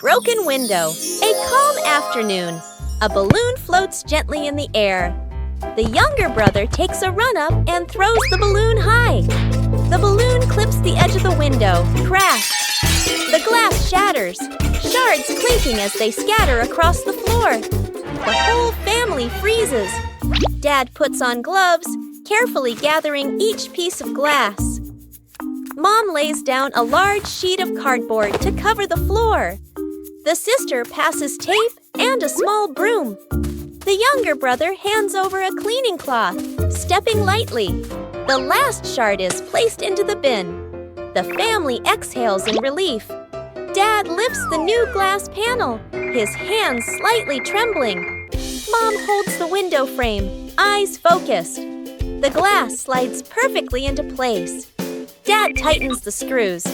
broken window. A calm afternoon. A balloon floats gently in the air. The younger brother takes a run-up and throws the balloon high. The balloon clips the edge of the window. Crash! The glass shatters, shards clinking as they scatter across the floor. The whole family freezes. Dad puts on gloves, carefully gathering each piece of glass. Mom lays down a large sheet of cardboard to cover the floor. The sister passes tape and a small broom. The younger brother hands over a cleaning cloth, stepping lightly. The last shard is placed into the bin. The family exhales in relief. Dad lifts the new glass panel, his hands slightly trembling. Mom holds the window frame, eyes focused. The glass slides perfectly into place. Dad tightens the screws.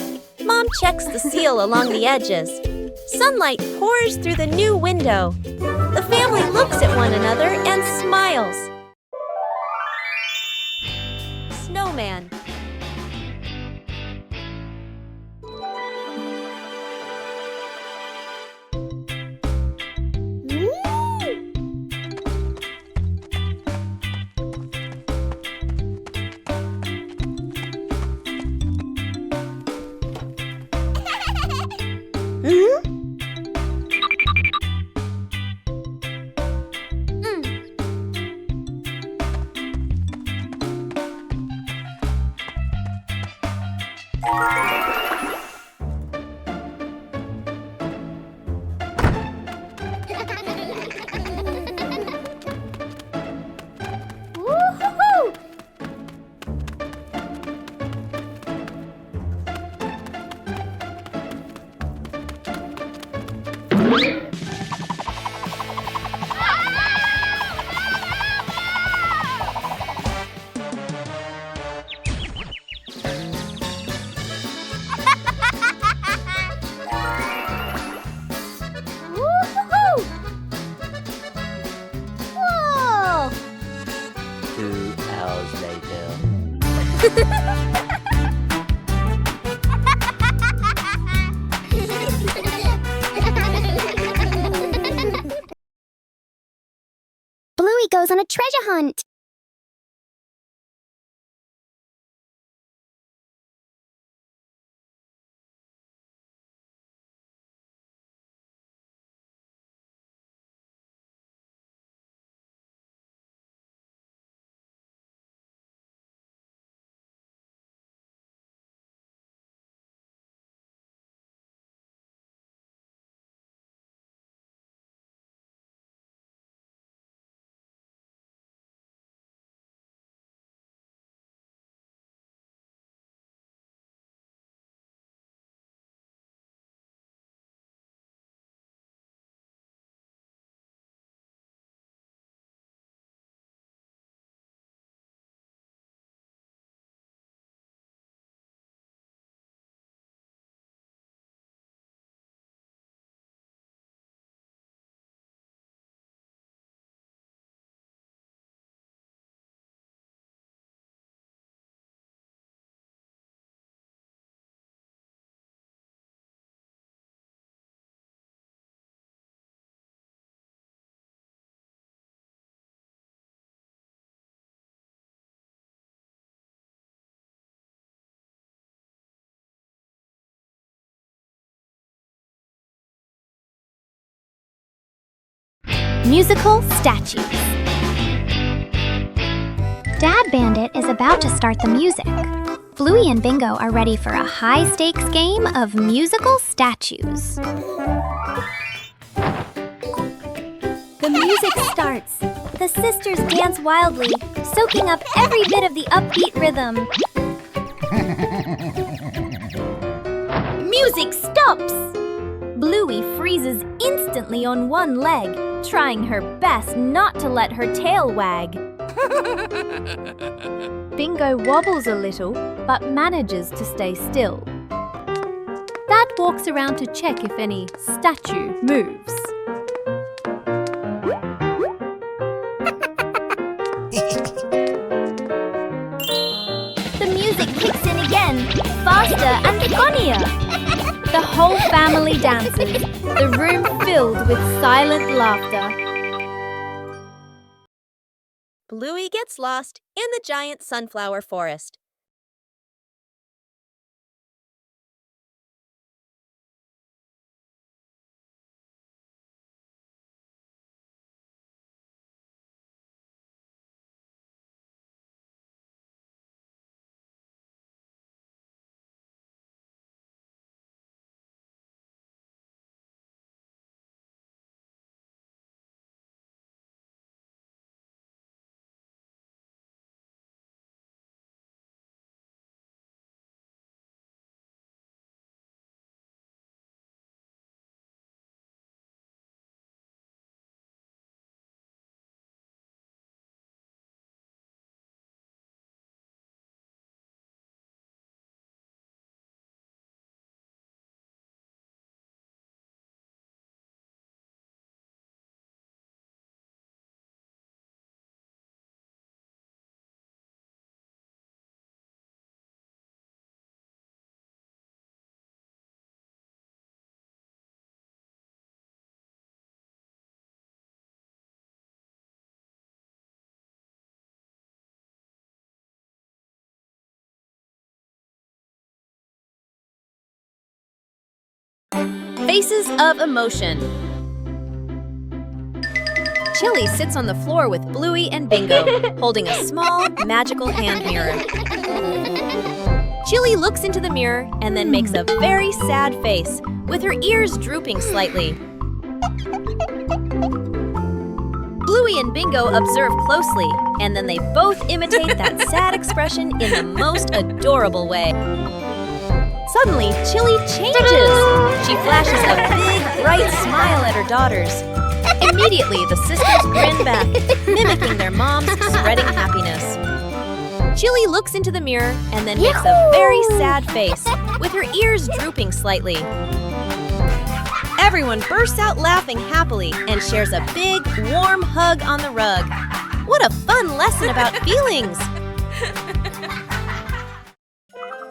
Mom checks the seal along the edges. Sunlight pours through the new window. The family looks at one another and smiles. Snowman. Bluey goes on a treasure hunt. Musical statues. Dad Bandit is about to start the music. Bluey and Bingo are ready for a high-stakes game of musical statues. The music starts. The sisters dance wildly, soaking up every bit of the upbeat rhythm. Music stops! Bluey freezes instantly on one leg, trying her best not to let her tail wag. Bingo wobbles a little, but manages to stay still. Dad walks around to check if any statue moves. The music kicks in again, faster and funnier. The The whole family dances, the room filled with silent laughter. Bluey gets lost in the giant sunflower forest. Faces of emotion. Chili sits on the floor with Bluey and Bingo, holding a small, magical hand mirror. Chili looks into the mirror and then makes a very sad face, with her ears drooping slightly. Bluey and Bingo observe closely, and then they both imitate that sad expression in the most adorable way. Suddenly, Chili changes. She flashes a big, bright smile at her daughters. Immediately, the sisters grin back, mimicking their mom's spreading happiness. Chili looks into the mirror and then makes a very sad face, with her ears drooping slightly. Everyone bursts out laughing happily and shares a big, warm hug on the rug. What a fun lesson about feelings!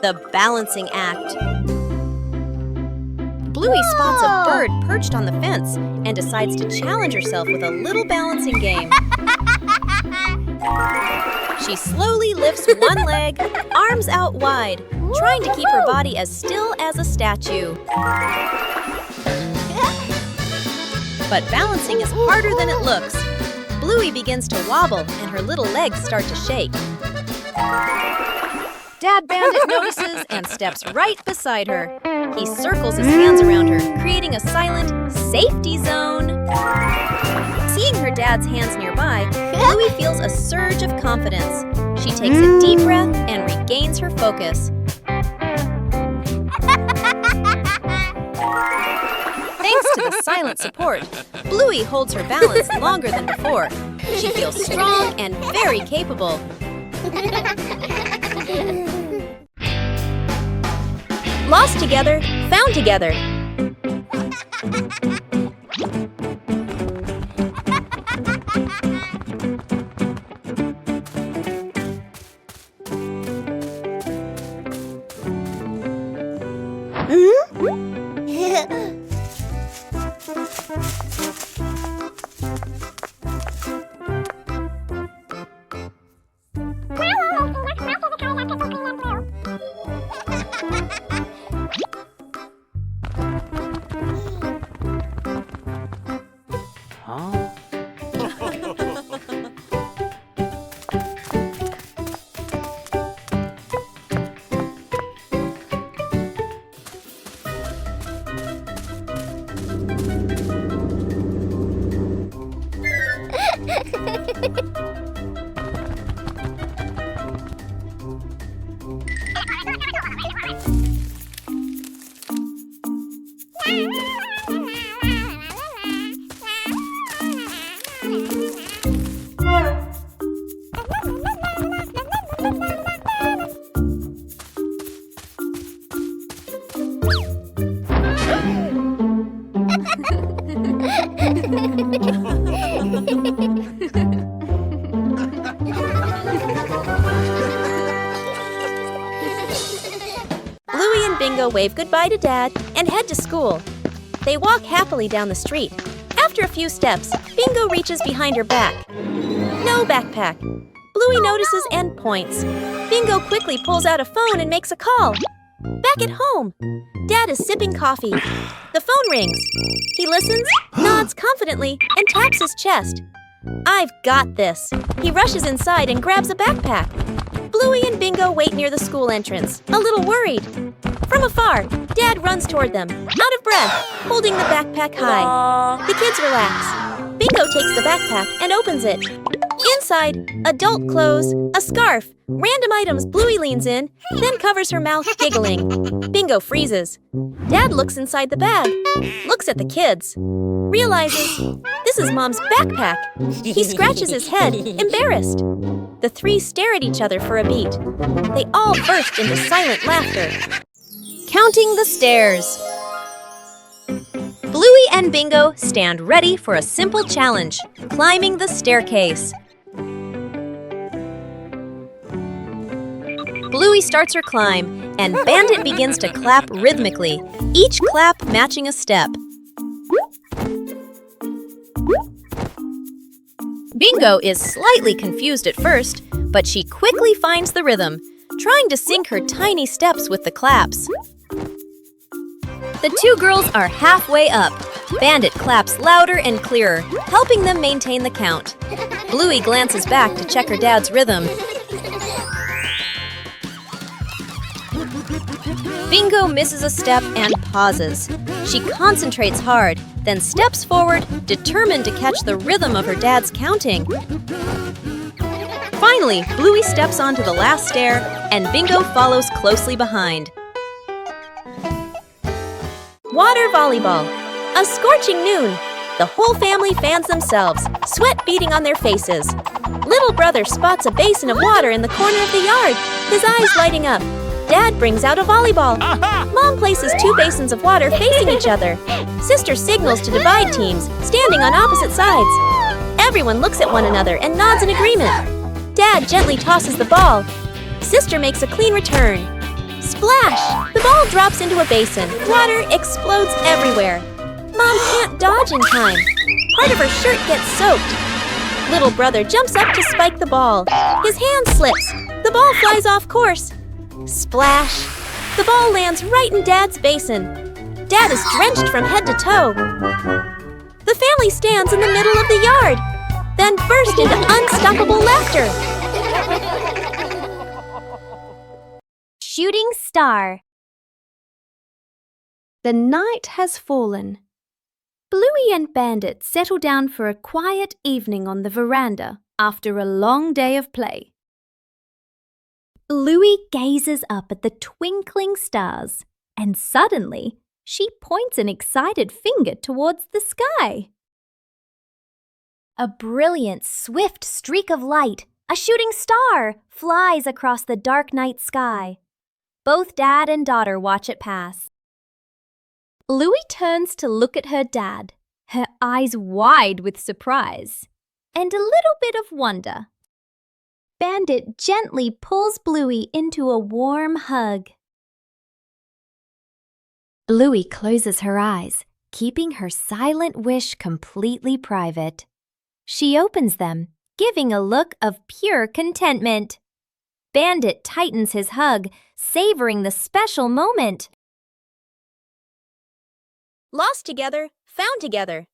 The balancing act. Bluey spots a bird perched on the fence and decides to challenge herself with a little balancing game. She slowly lifts one leg, arms out wide, trying to keep her body as still as a statue. But balancing is harder than it looks. Bluey begins to wobble and her little legs start to shake. Dad Bandit notices and steps right beside her. He circles his hands around her, creating a silent safety zone. Seeing her dad's hands nearby, Bluey feels a surge of confidence. She takes a deep breath and regains her focus. Thanks to the silent support, Bluey holds her balance longer than before. She feels strong and very capable. Lost together, found together. Bingo wave goodbye to Dad and head to school. They walk happily down the street. After a few steps, Bingo reaches behind her back. No backpack. Bluey notices and points. Bingo quickly pulls out a phone and makes a call. Back at home, Dad is sipping coffee. The phone rings. He listens, nods confidently, and taps his chest. I've got this. He rushes inside and grabs a backpack. Bluey and Bingo wait near the school entrance, a little worried. From afar, Dad runs toward them, out of breath, holding the backpack high. The kids relax. Bingo takes the backpack and opens it. Inside, adult clothes, a scarf, random items. Bluey leans in, then covers her mouth, giggling. Bingo freezes. Dad looks inside the bag, looks at the kids, realizes this is Mom's backpack. He scratches his head, embarrassed. The three stare at each other for a beat. They all burst into silent laughter. Counting the stairs. Bluey and Bingo stand ready for a simple challenge, climbing the staircase. Bluey starts her climb, and Bandit begins to clap rhythmically, each clap matching a step. Bingo is slightly confused at first, but she quickly finds the rhythm, trying to sync her tiny steps with the claps. The two girls are halfway up. Bandit claps louder and clearer, helping them maintain the count. Bluey glances back to check her dad's rhythm. Bingo misses a step and pauses. She concentrates hard, then steps forward, determined to catch the rhythm of her dad's counting. Finally, Bluey steps onto the last stair, and Bingo follows closely behind. Water volleyball. A scorching noon. The whole family fans themselves, sweat beading on their faces. Little brother spots a basin of water in the corner of the yard, his eyes lighting up. Dad brings out a volleyball. Mom places two basins of water facing each other. Sister signals to divide teams, standing on opposite sides. Everyone looks at one another and nods in agreement. Dad gently tosses the ball. Sister makes a clean return. Splash! The ball drops into a basin. Water explodes everywhere. Mom can't dodge in time. Part of her shirt gets soaked. Little brother jumps up to spike the ball. His hand slips. The ball flies off course. Splash! The ball lands right in Dad's basin. Dad is drenched from head to toe. The family stands in the middle of the yard, then burst into unstoppable laughter. Shooting star. The night has fallen. Bluey and Bandit settle down for a quiet evening on the veranda after a long day of play. Bluey gazes up at the twinkling stars, and suddenly she points an excited finger towards the sky. A brilliant, swift streak of light, a shooting star, flies across the dark night sky. Both Dad and daughter watch it pass. Bluey turns to look at her dad, her eyes wide with surprise and a little bit of wonder. Bandit gently pulls Bluey into a warm hug. Bluey closes her eyes, keeping her silent wish completely private. She opens them, giving a look of pure contentment. Bandit tightens his hug, savoring the special moment. Lost together, found together.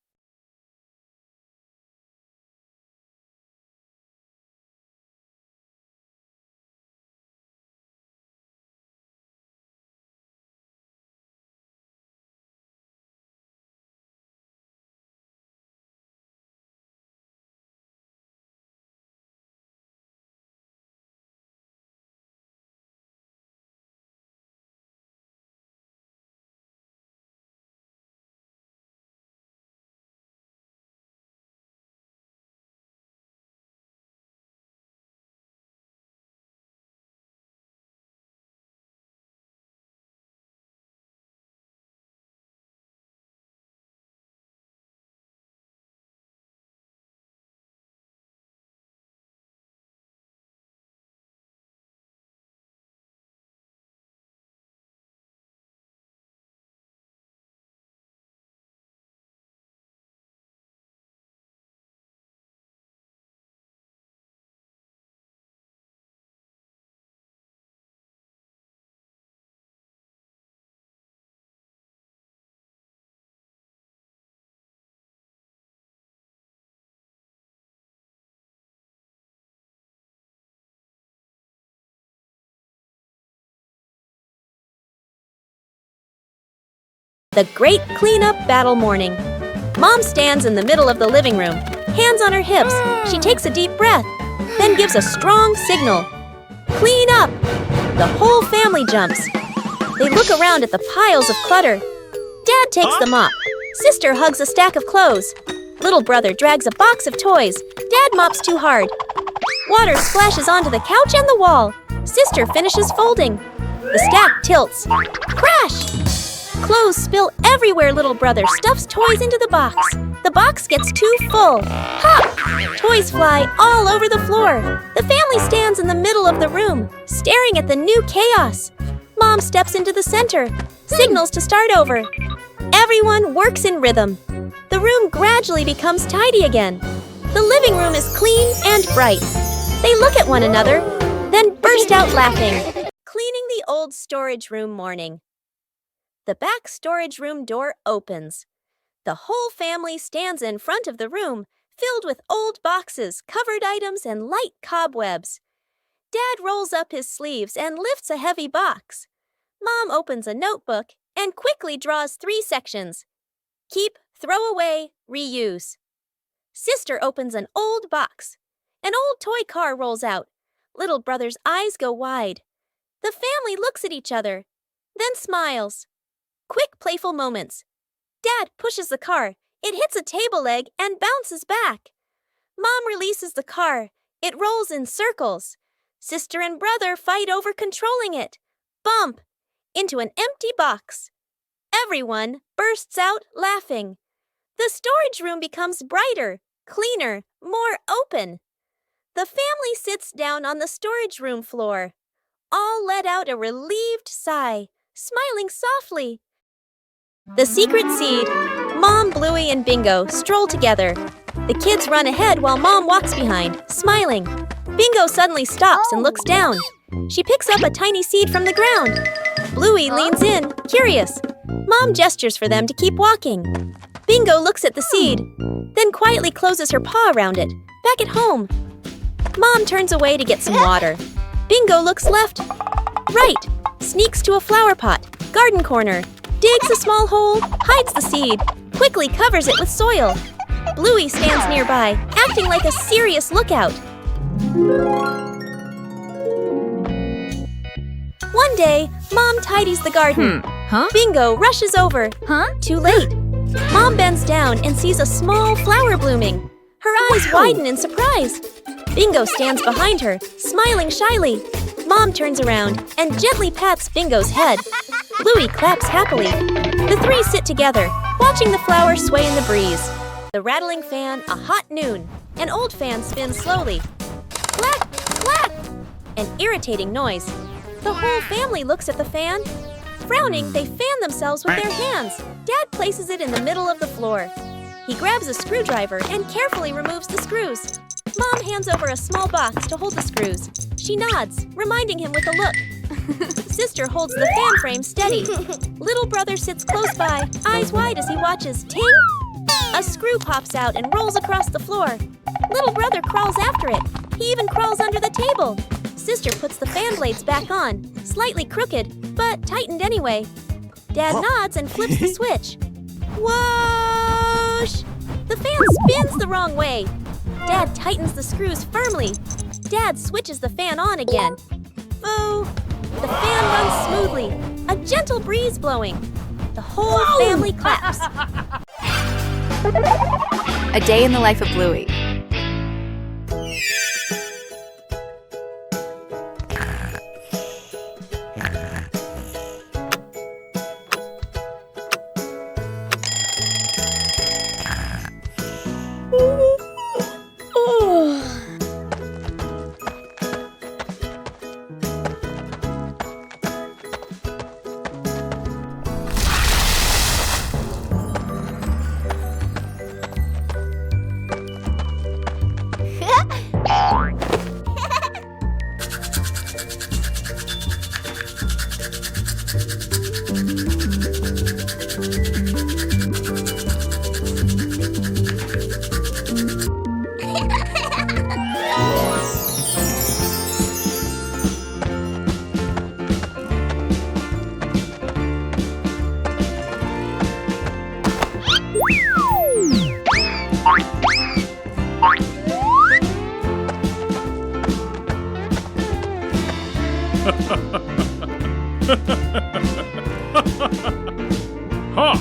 The great cleanup battle morning. Mom stands in the middle of the living room, hands on her hips. She takes a deep breath, then gives a strong signal. Clean up! The whole family jumps. They look around at the piles of clutter. Dad takes the mop. Sister hugs a stack of clothes. Little brother drags a box of toys. Dad mops too hard. Water splashes onto the couch and the wall. Sister finishes folding. The stack tilts. Crash! Clothes spill everywhere. Little brother stuffs toys into the box. The box gets too full. Pop! Toys fly all over the floor. The family stands in the middle of the room, staring at the new chaos. Mom steps into the center, signals to start over. Everyone works in rhythm. The room gradually becomes tidy again. The living room is clean and bright. They look at one another, then burst out laughing. Cleaning the old storage room morning. The back storage room door opens. The whole family stands in front of the room, filled with old boxes, covered items, and light cobwebs. Dad rolls up his sleeves and lifts a heavy box. Mom opens a notebook and quickly draws 3 sections. Keep, throw away, reuse. Sister opens an old box. An old toy car rolls out. Little brother's eyes go wide. The family looks at each other, then smiles. Quick, playful moments. Dad pushes the car. It hits a table leg and bounces back. Mom releases the car. It rolls in circles. Sister and brother fight over controlling it. Bump! Into an empty box. Everyone bursts out laughing. The storage room becomes brighter, cleaner, more open. The family sits down on the storage room floor. All let out a relieved sigh, smiling softly. The secret seed. Mom, Bluey, and Bingo stroll together. The kids run ahead while Mom walks behind, smiling. Bingo suddenly stops and looks down. She picks up a tiny seed from the ground. Bluey leans in, curious. Mom gestures for them to keep walking. Bingo looks at the seed, then quietly closes her paw around it. Back at home. Mom turns away to get some water. Bingo looks left, right, sneaks to a flower pot, garden corner, digs a small hole, hides the seed, quickly covers it with soil. Bluey stands nearby, acting like a serious lookout. One day, Mom tidies the garden. Bingo rushes over. Too late. Mom bends down and sees a small flower blooming. Her eyes widen in surprise. Bingo stands behind her, smiling shyly. Mom turns around and gently pats Bingo's head. Bluey claps happily. The 3 sit together, watching the flower sway in the breeze. The rattling fan, a hot noon. An old fan spins slowly. Clack, clack! An irritating noise. The whole family looks at the fan. Frowning, they fan themselves with their hands. Dad places it in the middle of the floor. He grabs a screwdriver and carefully removes the screws. Mom hands over a small box to hold the screws. She nods, reminding him with a look. Sister holds the fan frame steady. Little brother sits close by, eyes wide as he watches. Ting! A screw pops out and rolls across the floor. Little brother crawls after it. He even crawls under the table. Sister puts the fan blades back on, slightly crooked, but tightened anyway. Dad nods and flips the switch. Whoosh! The fan spins the wrong way. Dad tightens the screws firmly. Dad switches the fan on again. Foo! The fan runs smoothly, a gentle breeze blowing. The whole family claps. A day in the life of Bluey. Huh.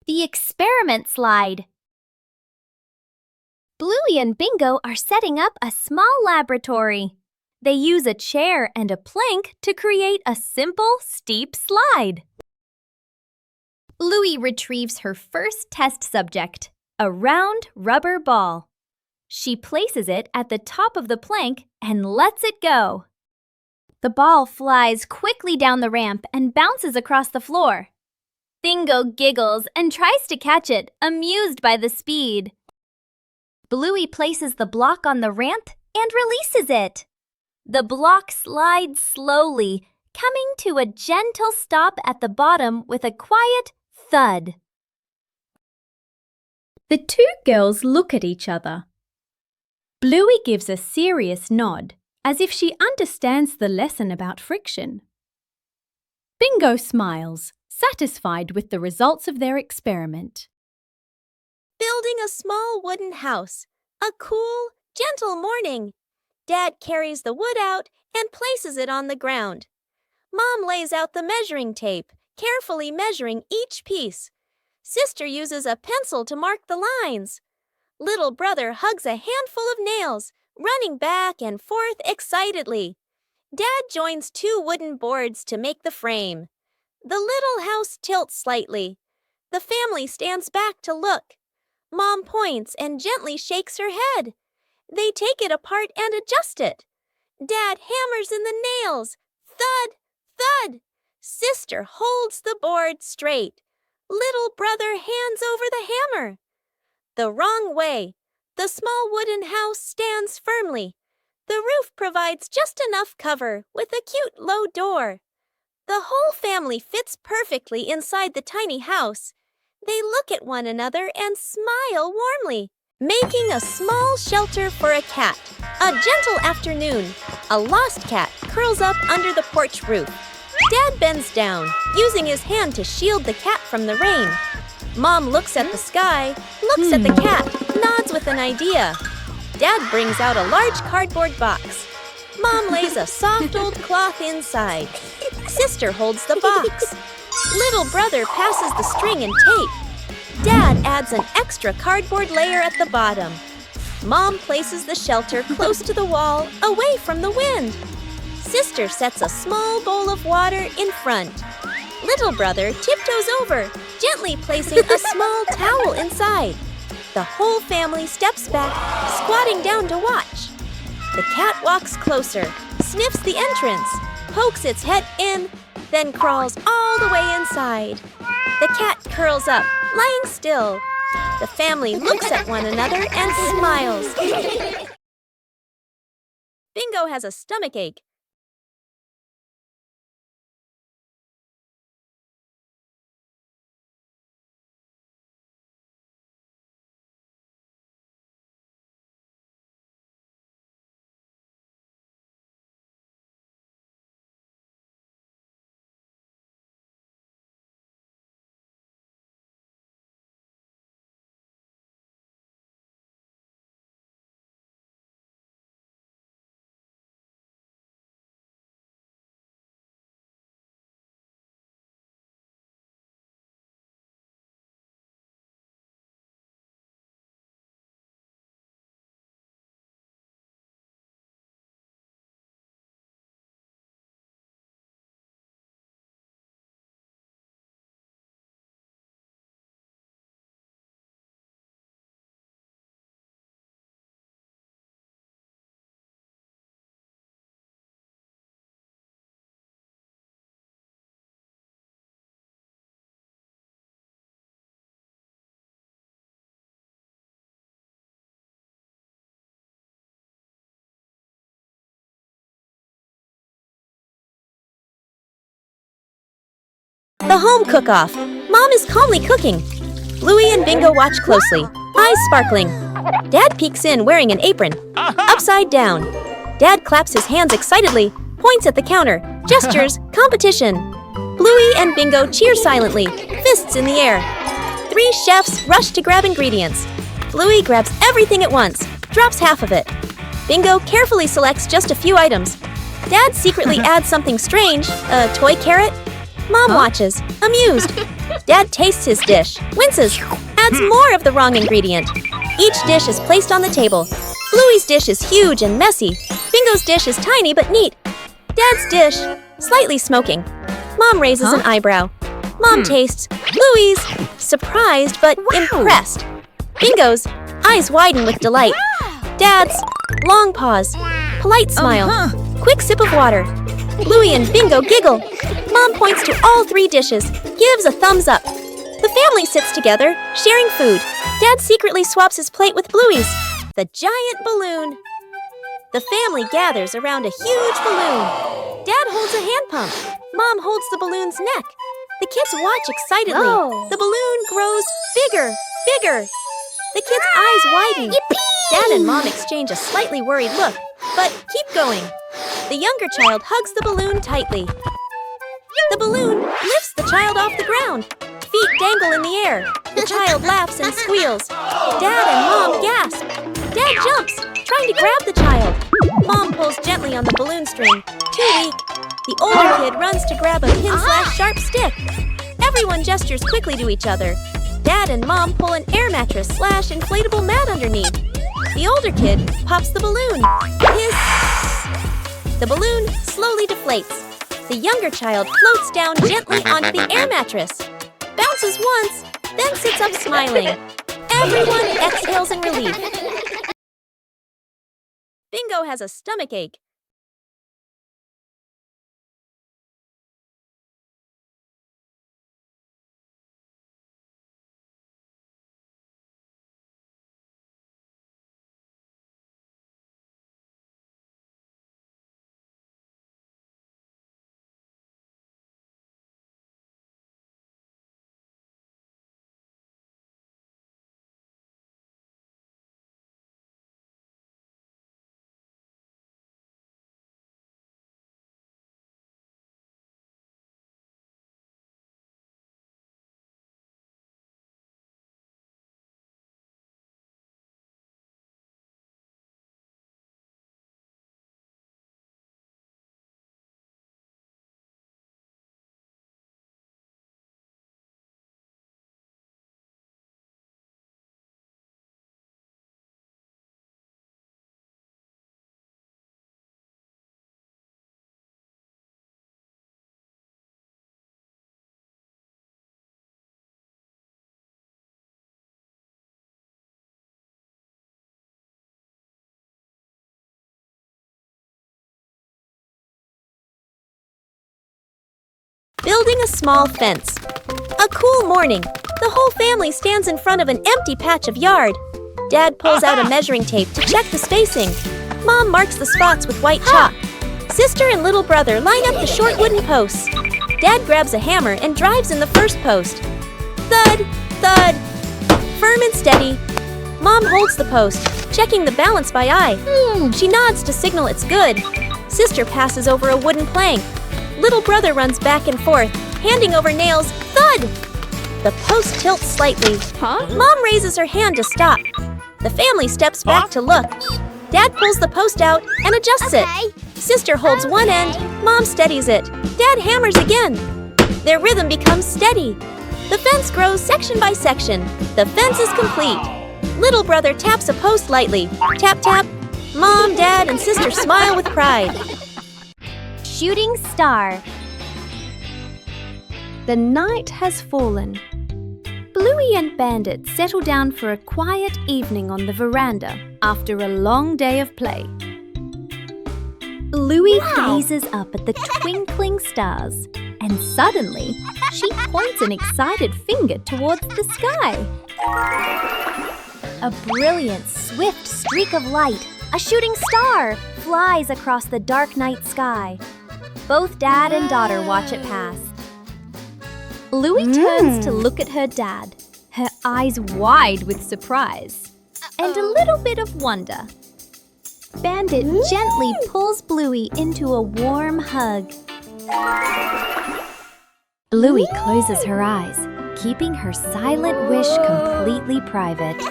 The experiment slide. Bluey and Bingo are setting up a small laboratory. They use a chair and a plank to create a simple, steep slide. Bluey retrieves her first test subject, a round rubber ball. She places it at the top of the plank and lets it go. The ball flies quickly down the ramp and bounces across the floor. Bingo giggles and tries to catch it, amused by the speed. Bluey places the block on the ramp and releases it. The block slides slowly, coming to a gentle stop at the bottom with a quiet thud. The two girls look at each other. Bluey gives a serious nod, as if she understands the lesson about friction. Bingo smiles, satisfied with the results of their experiment. Building a small wooden house. A cool, gentle morning. Dad carries the wood out and places it on the ground. Mom lays out the measuring tape, carefully measuring each piece. Sister uses a pencil to mark the lines. Little brother hugs a handful of nails, running back and forth excitedly. Dad joins two wooden boards to make the frame. The little house tilts slightly. The family stands back to look. Mom points and gently shakes her head. They take it apart and adjust it. Dad hammers in the nails. Thud, thud. Sister holds the board straight. Little brother hands over the hammer. The wrong way. The small wooden house stands firmly. The roof provides just enough cover with a cute low door. The whole family fits perfectly inside the tiny house. They look at one another and smile warmly. Making a small shelter for a cat. A gentle afternoon. A lost cat curls up under the porch roof. Dad bends down, using his hand to shield the cat from the rain. Mom looks at the sky, looks at the cat, nods with an idea. Dad brings out a large cardboard box. Mom lays a soft old cloth inside. Sister holds the box. Little brother passes the string and tape. Dad adds an extra cardboard layer at the bottom. Mom places the shelter close to the wall, away from the wind. Sister sets a small bowl of water in front. Little brother tiptoes over, gently placing a small towel inside. The whole family steps back, squatting down to watch. The cat walks closer, sniffs the entrance, pokes its head in, then crawls all the way inside. The cat curls up, lying still. The family looks at one another and smiles. Bingo has a stomachache. The home cook-off. Mom is calmly cooking. Bluey and Bingo watch closely, eyes sparkling. Dad peeks in wearing an apron, upside down. Dad claps his hands excitedly, points at the counter, gestures, competition. Bluey and Bingo cheer silently, fists in the air. 3 chefs rush to grab ingredients. Bluey grabs everything at once, drops half of it. Bingo carefully selects just a few items. Dad secretly adds something strange, a toy carrot. Mom watches, amused. Dad tastes his dish, winces, adds more of the wrong ingredient. Each dish is placed on the table. Bluey's dish is huge and messy. Bingo's dish is tiny but neat. Dad's dish, slightly smoking. Mom raises an eyebrow. Mom tastes. Bluey's, surprised but impressed. Bingo's, eyes widen with delight. Dad's, long pause. Polite smile. Quick sip of water. Bluey and Bingo giggle. Mom points to all 3 dishes, gives a thumbs up. The family sits together, sharing food. Dad secretly swaps his plate with Bluey's. The giant balloon. The family gathers around a huge balloon. Dad holds a hand pump. Mom holds the balloon's neck. The kids watch excitedly. Whoa. The balloon grows bigger, bigger. The kids' eyes widen. Yippee! Dad and Mom exchange a slightly worried look, but keep going. The younger child hugs the balloon tightly. The balloon lifts the child off the ground. Feet dangle in the air. The child laughs and squeals. Dad and Mom gasp. Dad jumps, trying to grab the child. Mom pulls gently on the balloon string. Too weak. The older kid runs to grab a pin/sharp stick. Everyone gestures quickly to each other. Dad and Mom pull an air mattress/inflatable mat underneath. The older kid pops the balloon. Hiss! The balloon slowly deflates. The younger child floats down gently onto the air mattress. Bounces once, then sits up smiling. Everyone exhales in relief. Bingo has a stomachache. Building a small fence. A cool morning. The whole family stands in front of an empty patch of yard. Dad pulls out a measuring tape to check the spacing. Mom marks the spots with white chalk. Sister and little brother line up the short wooden posts. Dad grabs a hammer and drives in the first post. Thud, thud. Firm and steady. Mom holds the post, checking the balance by eye. She nods to signal it's good. Sister passes over a wooden plank. Little brother runs back and forth, handing over nails. Thud! The post tilts slightly. Mom raises her hand to stop. The family steps back to look. Dad pulls the post out and adjusts it. Sister holds one end. Mom steadies it. Dad hammers again. Their rhythm becomes steady. The fence grows section by section. The fence is complete. Little brother taps a post lightly. Tap, tap. Mom, Dad, and Sister smile with pride. Shooting star. The night has fallen. Bluey and Bandit settle down for a quiet evening on the veranda after a long day of play. Bluey gazes up at the twinkling stars, and suddenly she points an excited finger towards the sky. A brilliant, swift streak of light, a shooting star, flies across the dark night sky. Both dad and daughter watch it pass. Bluey turns to look at her dad, her eyes wide with surprise and a little bit of wonder. Bandit gently pulls Bluey into a warm hug. Bluey closes her eyes, keeping her silent wish completely private.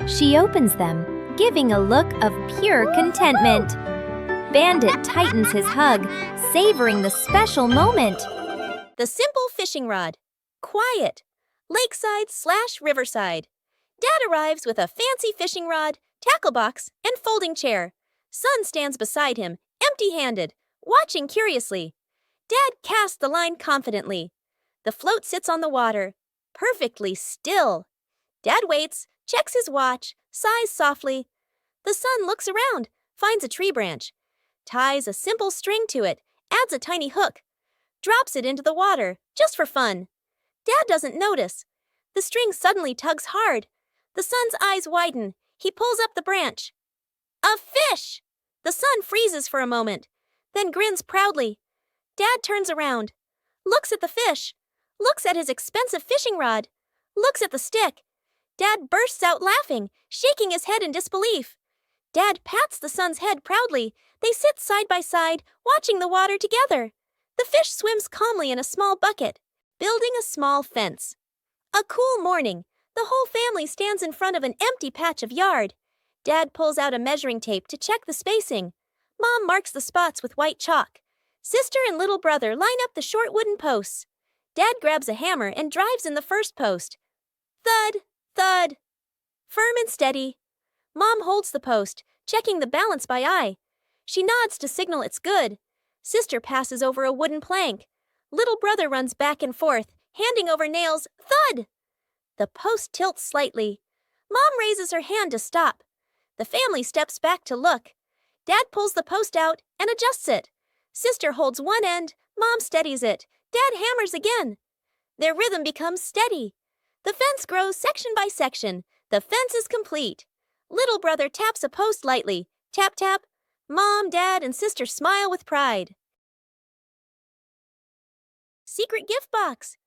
She opens them, giving a look of pure contentment. Bandit tightens his hug, savoring the special moment. The simple fishing rod. Quiet. Lakeside/riverside. Dad arrives with a fancy fishing rod, tackle box, and folding chair. Son stands beside him, empty-handed, watching curiously. Dad casts the line confidently. The float sits on the water, perfectly still. Dad waits, checks his watch, sighs softly. The son looks around, finds a tree branch, ties a simple string to it, adds a tiny hook, drops it into the water, just for fun. Dad doesn't notice. The string suddenly tugs hard. The son's eyes widen. He pulls up the branch. A fish! The son freezes for a moment, then grins proudly. Dad turns around, looks at the fish, looks at his expensive fishing rod, looks at the stick. Dad bursts out laughing, shaking his head in disbelief. Dad pats the son's head proudly. They sit side by side, watching the water together. The fish swims calmly in a small bucket, building a small fence. A cool morning. The whole family stands in front of an empty patch of yard. Dad pulls out a measuring tape to check the spacing. Mom marks the spots with white chalk. Sister and little brother line up the short wooden posts. Dad grabs a hammer and drives in the first post. Thud, thud. Firm and steady. Mom holds the post, checking the balance by eye. She nods to signal it's good. Sister passes over a wooden plank. Little brother runs back and forth, handing over nails. Thud! The post tilts slightly. Mom raises her hand to stop. The family steps back to look. Dad pulls the post out and adjusts it. Sister holds one end. Mom steadies it. Dad hammers again. Their rhythm becomes steady. The fence grows section by section. The fence is complete. Little brother taps a post lightly. Tap, tap. Mom, Dad, and Sister smile with pride. Secret gift box.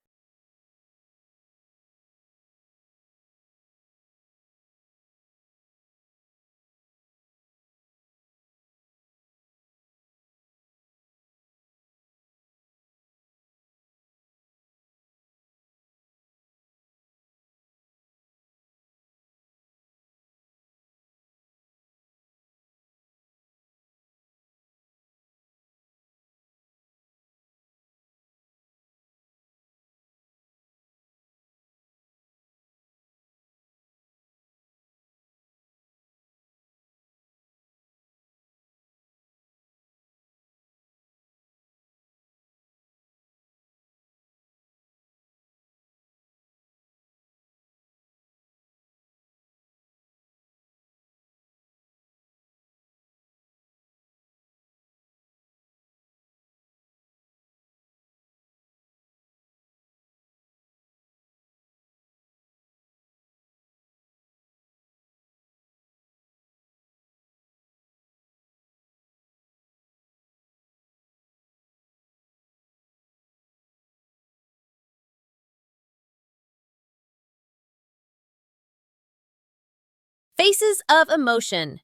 Faces of emotion.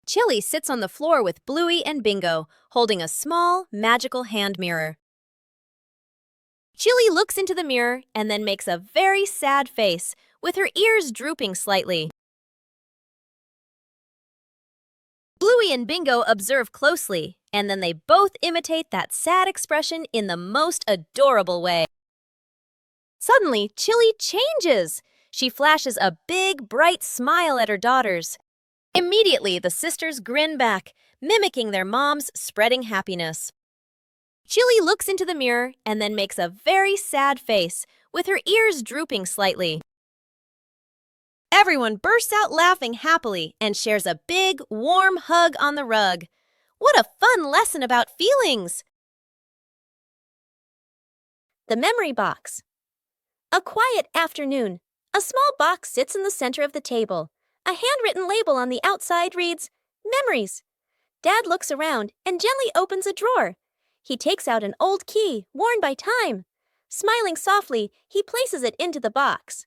Chili sits on the floor with Bluey and Bingo, holding a small, magical hand mirror. Chili looks into the mirror and then makes a very sad face, with her ears drooping slightly. Bluey and Bingo observe closely, and then they both imitate that sad expression in the most adorable way. Suddenly, Chili changes. She flashes a big, bright smile at her daughters. Immediately, the sisters grin back, mimicking their mom's spreading happiness. Chili looks into the mirror and then makes a very sad face, with her ears drooping slightly. Everyone bursts out laughing happily and shares a big, warm hug on the rug. What a fun lesson about feelings! The memory box. A quiet afternoon. A small box sits in the center of the table. A handwritten label on the outside reads, Memories. Dad looks around and gently opens a drawer. He takes out an old key, worn by time. Smiling softly, he places it into the box.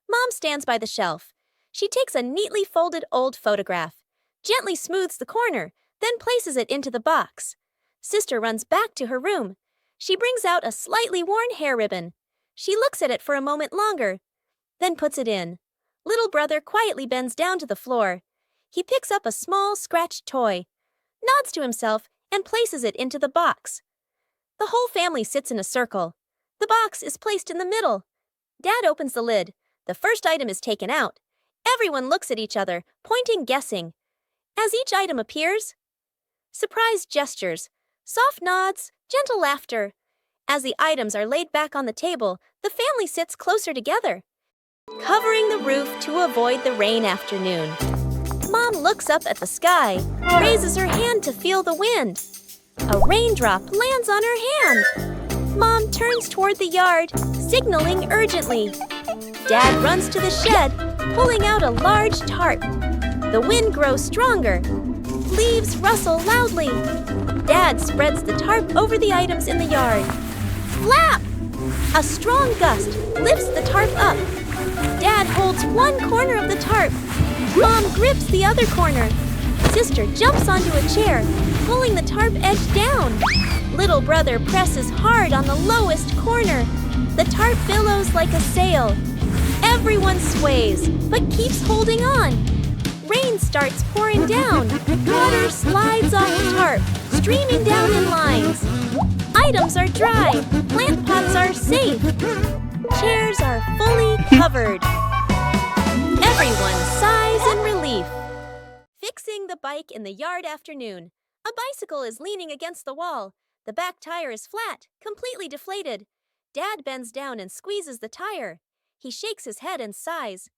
Mom stands by the shelf. She takes a neatly folded old photograph, gently smooths the corner, then places it into the box. Sister runs back to her room. She brings out a slightly worn hair ribbon. She looks at it for a moment longer, then puts it in. Little brother quietly bends down to the floor. He picks up a small, scratched toy, nods to himself, and places it into the box. The whole family sits in a circle. The box is placed in the middle. Dad opens the lid. The first item is taken out. Everyone looks at each other, pointing, guessing. As each item appears, surprised gestures, soft nods, gentle laughter. As the items are laid back on the table, the family sits closer together, covering the roof to avoid the rain afternoon. Mom looks up at the sky, raises her hand to feel the wind. A raindrop lands on her hand. Mom turns toward the yard, signaling urgently. Dad runs to the shed, pulling out a large tarp. The wind grows stronger. Leaves rustle loudly. Dad spreads the tarp over the items in the yard. Flap! A strong gust lifts the tarp up. Dad holds one corner of the tarp. Mom grips the other corner. Sister jumps onto a chair, pulling the tarp edge down. Little brother presses hard on the lowest corner. The tarp billows like a sail. Everyone sways, but keeps holding on. Rain starts pouring down. Water slides off the tarp, streaming down in lines. Items are dry. Plant pots are safe. Chairs are fully covered. Everyone sighs in relief. Fixing the bike in the yard afternoon. A bicycle is leaning against the wall. The back tire is flat, completely deflated. Dad bends down and squeezes the tire. He shakes his head and sighs.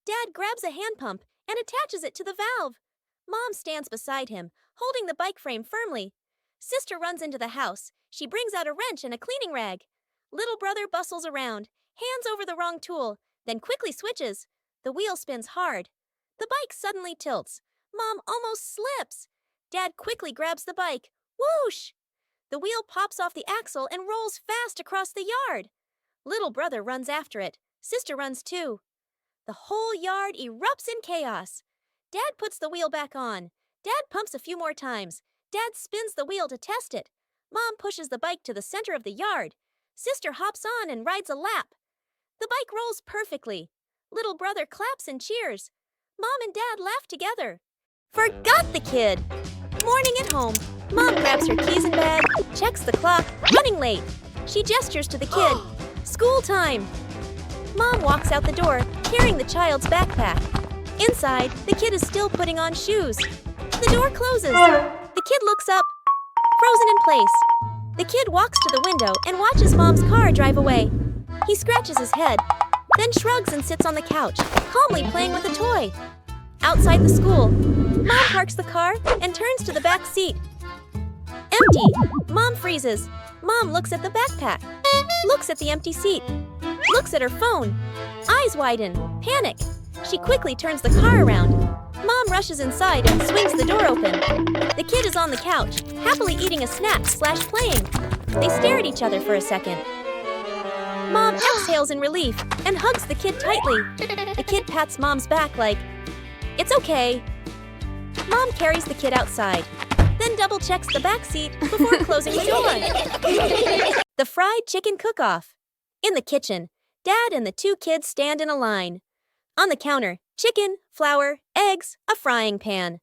Dad grabs a hand pump and attaches it to the valve. Mom stands beside him, holding the bike frame firmly. Sister runs into the house. She brings out a wrench and a cleaning rag. Little brother bustles around, hands over the wrong tool, then quickly switches. The wheel spins hard. The bike suddenly tilts. Mom almost slips. Dad quickly grabs the bike. Whoosh! The wheel pops off the axle and rolls fast across the yard. Little brother runs after it. Sister runs too. The whole yard erupts in chaos. Dad puts the wheel back on. Dad pumps a few more times. Dad spins the wheel to test it. Mom pushes the bike to the center of the yard. Sister hops on and rides a lap. The bike rolls perfectly. Little brother claps and cheers. Mom and Dad laugh together. Forgot the kid! Morning at home. Mom grabs her keys and bag, checks the clock, running late. She gestures to the kid. School time! Mom walks out the door, carrying the child's backpack. Inside, the kid is still putting on shoes. The door closes. The kid looks up, frozen in place. The kid walks to the window and watches Mom's car drive away. He scratches his head, then shrugs and sits on the couch, calmly playing with a toy. Outside the school, Mom parks the car and turns to the back seat. Empty. Mom freezes. Mom looks at the backpack, looks at the empty seat, looks at her phone. Eyes widen. Panic. She quickly turns the car around. Mom rushes inside and swings the door open. The kid is on the couch, happily eating a snack/playing. They stare at each other for a second. Mom exhales in relief and hugs the kid tightly. The kid pats Mom's back like, "It's okay." Mom carries the kid outside, then double-checks the back seat before closing the door. The fried chicken cook-off. In the kitchen, Dad and the two kids stand in a line. On the counter, chicken, flour, eggs, a frying pan.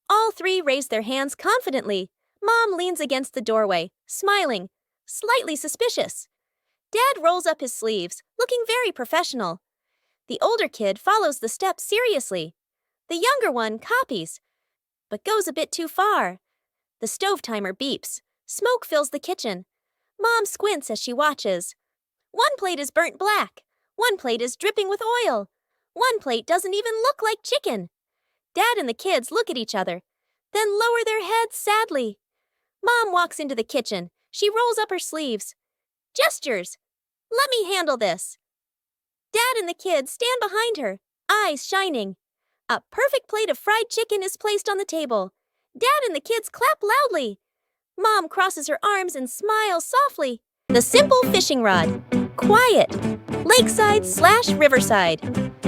All three raise their hands confidently. Mom leans against the doorway, smiling, slightly suspicious. Dad rolls up his sleeves, looking very professional. The older kid follows the steps seriously. The younger one copies, but goes a bit too far. The stove timer beeps. Smoke fills the kitchen. Mom squints as she watches. One plate is burnt black. One plate is dripping with oil. One plate doesn't even look like chicken. Dad and the kids look at each other, then lower their heads sadly. Mom walks into the kitchen. She rolls up her sleeves. Gestures. "Let me handle this." Dad and the kids stand behind her, eyes shining. A perfect plate of fried chicken is placed on the table. Dad and the kids clap loudly. Mom crosses her arms and smiles softly. The simple fishing rod. Quiet. Lakeside/riverside.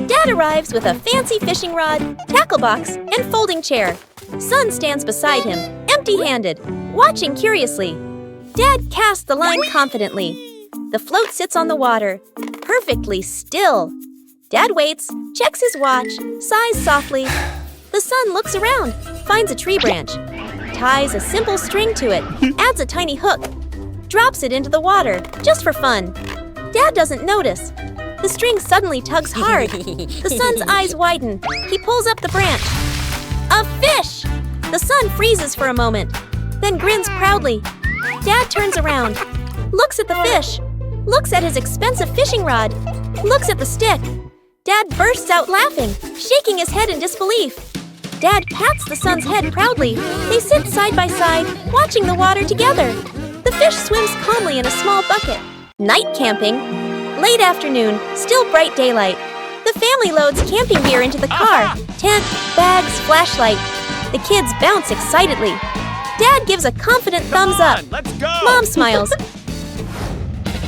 Dad arrives with a fancy fishing rod, tackle box, and folding chair. Son stands beside him, empty-handed, watching curiously. Dad casts the line confidently. The float sits on the water, perfectly still. Dad waits, checks his watch, sighs softly. The son looks around, finds a tree branch, ties a simple string to it, adds a tiny hook, drops it into the water, just for fun. Dad doesn't notice. The string suddenly tugs hard. The son's eyes widen. He pulls up the branch. A fish! The son freezes for a moment, then grins proudly. Dad turns around, looks at the fish, looks at his expensive fishing rod, looks at the stick. Dad bursts out laughing, shaking his head in disbelief. Dad pats the son's head proudly. They sit side by side, watching the water together. The fish swims calmly in a small bucket. Night camping. Late afternoon, still bright daylight. The family loads camping gear into the car. Tent, bags, flashlight. The kids bounce excitedly. Dad gives a confident thumbs up. Let's go! Mom smiles.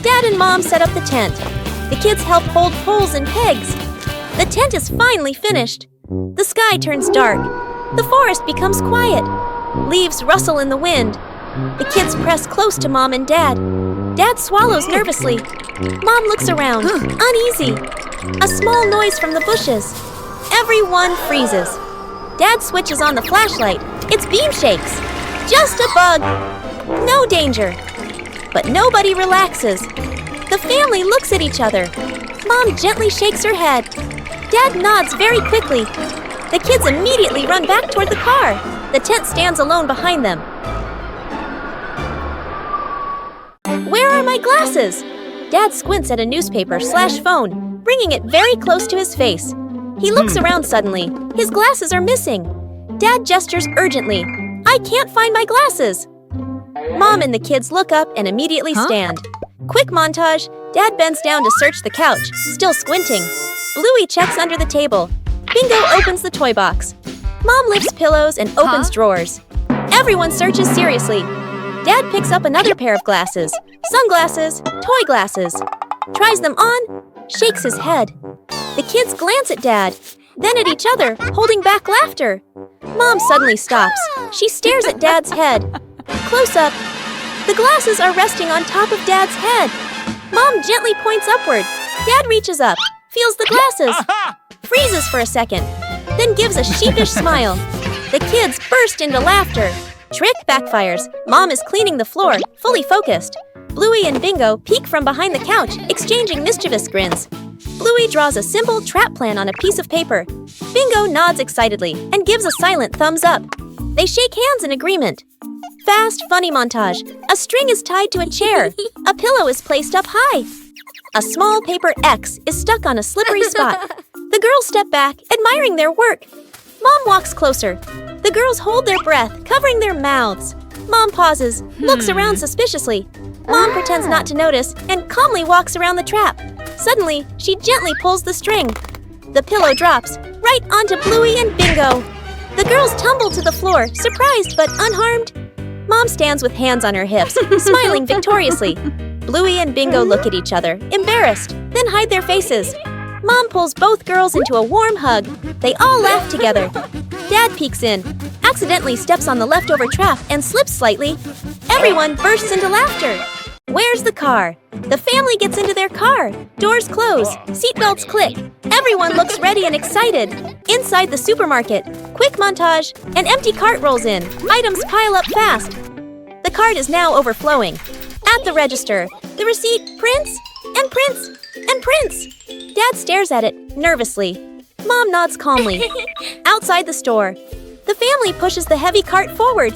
Dad and Mom set up the tent. The kids help hold poles and pegs. The tent is finally finished. The sky turns dark. The forest becomes quiet. Leaves rustle in the wind. The kids press close to Mom and Dad. Dad swallows nervously. Mom looks around, uneasy. A small noise from the bushes. Everyone freezes. Dad switches on the flashlight. Its beam shakes. Just a bug. No danger. But nobody relaxes. The family looks at each other. Mom gently shakes her head. Dad nods very quickly. The kids immediately run back toward the car. The tent stands alone behind them. Where are my glasses? Dad squints at a newspaper/phone, bringing it very close to his face. He looks around suddenly. His glasses are missing. Dad gestures urgently. I can't find my glasses. Mom and the kids look up and immediately stand. Quick montage. Dad bends down to search the couch, still squinting. Bluey checks under the table. Bingo opens the toy box. Mom lifts pillows and opens drawers. Everyone searches seriously. Dad picks up another pair of glasses. Sunglasses, toy glasses. Tries them on, shakes his head. The kids glance at Dad, then at each other, holding back laughter. Mom suddenly stops. She stares at Dad's head. Close up. The glasses are resting on top of Dad's head. Mom gently points upward. Dad reaches up, feels the glasses, freezes for a second, then gives a sheepish smile. The kids burst into laughter. Trick backfires. Mom is cleaning the floor, fully focused. Bluey and Bingo peek from behind the couch, exchanging mischievous grins. Bluey draws a simple trap plan on a piece of paper. Bingo nods excitedly and gives a silent thumbs up. They shake hands in agreement. Fast, funny montage. A string is tied to a chair. A pillow is placed up high. A small paper X is stuck on a slippery spot. The girls step back, admiring their work. Mom walks closer. The girls hold their breath, covering their mouths. Mom pauses, looks around suspiciously. Mom pretends not to notice and calmly walks around the trap. Suddenly, she gently pulls the string. The pillow drops, right onto Bluey and Bingo. The girls tumble to the floor, surprised but unharmed. Mom stands with hands on her hips, smiling victoriously. Bluey and Bingo look at each other, embarrassed, then hide their faces. Mom pulls both girls into a warm hug. They all laugh together. Dad peeks in, accidentally steps on the leftover trap and slips slightly. Everyone bursts into laughter. Where's the car? The family gets into their car. Doors close. Seatbelts click. Everyone looks ready and excited. Inside the supermarket, quick montage. An empty cart rolls in. Items pile up fast. The cart is now overflowing. At the register, the receipt prints and prints and prints. Dad stares at it nervously. Mom nods calmly. Outside the store, the family pushes the heavy cart forward.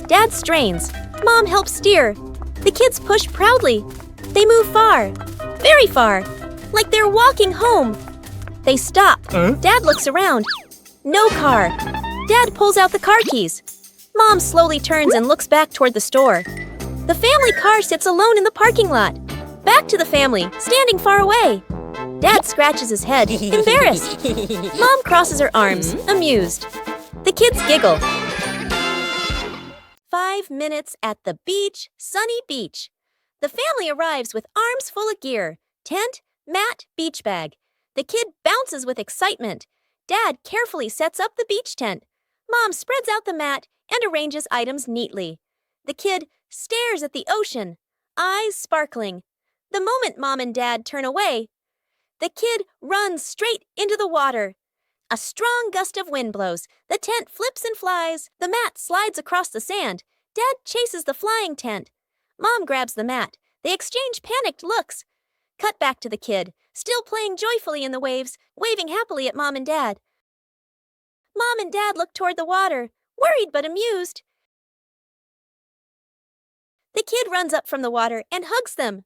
Dad strains. Mom helps steer. The kids push proudly. They move far, very far, like they're walking home. They stop. Dad looks around. No car. Dad pulls out the car keys. Mom slowly turns and looks back toward the store. The family car sits alone in the parking lot. Back to the family, standing far away. Dad scratches his head, embarrassed. Mom crosses her arms, amused. The kids giggle. 5 minutes at the beach, sunny beach. The family arrives with arms full of gear. Tent, mat, beach bag. The kid bounces with excitement. Dad carefully sets up the beach tent. Mom spreads out the mat and arranges items neatly. The kid stares at the ocean, eyes sparkling. The moment Mom and Dad turn away, the kid runs straight into the water. A strong gust of wind blows. The tent flips and flies. The mat slides across the sand. Dad chases the flying tent. Mom grabs the mat. They exchange panicked looks. Cut back to the kid, still playing joyfully in the waves, waving happily at Mom and Dad. Mom and Dad look toward the water, worried but amused. The kid runs up from the water and hugs them.